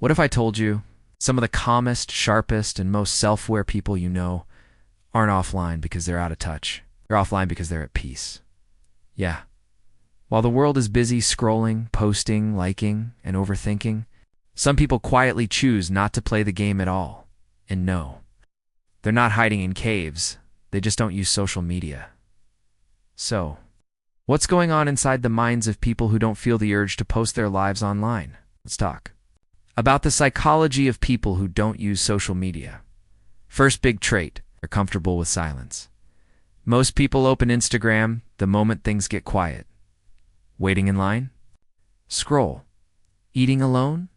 What if I told you some of the calmest, sharpest, and most self-aware people you know aren't offline because they're out of touch? They're offline because they're at peace. Yeah. While the world is busy scrolling, posting, liking, and overthinking, some people quietly choose not to play the game at all. And no, they're not hiding in caves. They just don't use social media. So, what's going on inside the minds of people who don't feel the urge to post their lives online? Let's talk about the psychology of people who don't use social media. First big trait, they're comfortable with silence. Most people open Instagram the moment things get quiet. Waiting in line? Scroll. Eating alone?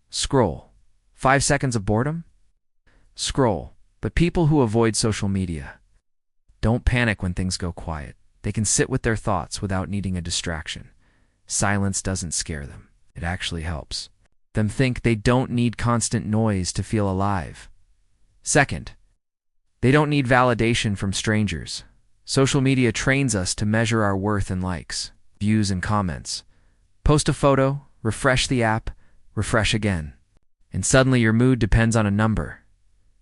Scroll. 5 seconds of boredom? Scroll. But people who avoid social media don't panic when things go quiet. They can sit with their thoughts without needing a distraction. Silence doesn't scare them. It actually helps them think they don't need constant noise to feel alive. Second, they don't need validation from strangers. Social media trains us to measure our worth in likes, views, and comments. Post a photo, refresh the app, refresh again, and suddenly your mood depends on a number.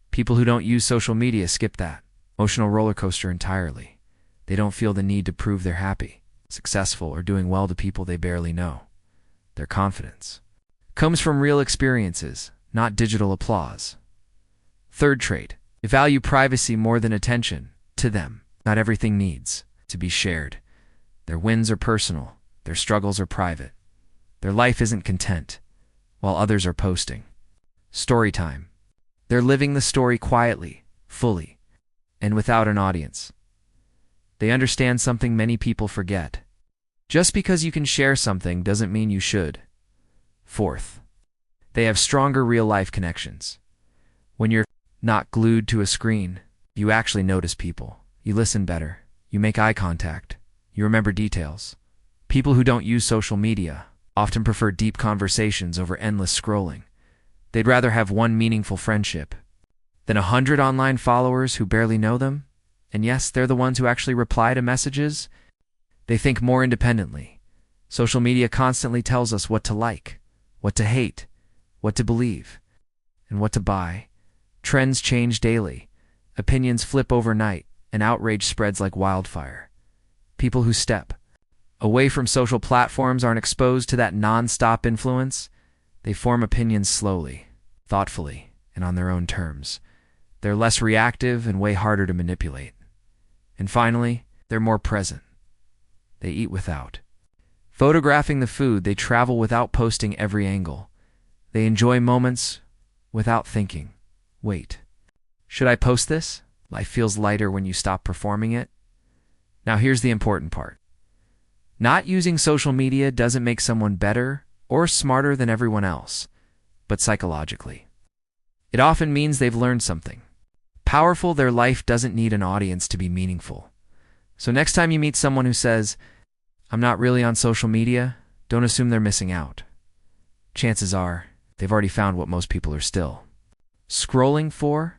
People who don't use social media skip that emotional roller coaster entirely. They don't feel the need to prove they're happy, successful, or doing well to people they barely know. Their confidence comes from real experiences, not digital applause. Third trait, they value privacy more than attention. To them, not everything needs to be shared. Their wins are personal, their struggles are private. Their life isn't content, while others are posting. Story time. They're living the story quietly, fully, and without an audience. They understand something many people forget. Just because you can share something doesn't mean you should. Fourth, they have stronger real-life connections. When you're not glued to a screen, you actually notice people. You listen better. You make eye contact. You remember details. People who don't use social media often prefer deep conversations over endless scrolling. They'd rather have one meaningful friendship than 100 online followers who barely know them. And yes, they're the ones who actually reply to messages. They think more independently. Social media constantly tells us what to like, what to hate, what to believe, and what to buy. Trends change daily. Opinions flip overnight, and outrage spreads like wildfire. People who step away from social platforms aren't exposed to that non-stop influence. They form opinions slowly, thoughtfully, and on their own terms. They're less reactive and way harder to manipulate. And finally, they're more present. They eat without photographing the food. They travel without posting every angle. They enjoy moments without thinking, wait, should I post this? Life feels lighter when you stop performing it. Now here's the important part. Not using social media doesn't make someone better or smarter than everyone else, but psychologically, it often means they've learned something powerful. Their life doesn't need an audience to be meaningful. So next time you meet someone who says, "I'm not really on social media," don't assume they're missing out. Chances are, they've already found what most people are still scrolling for.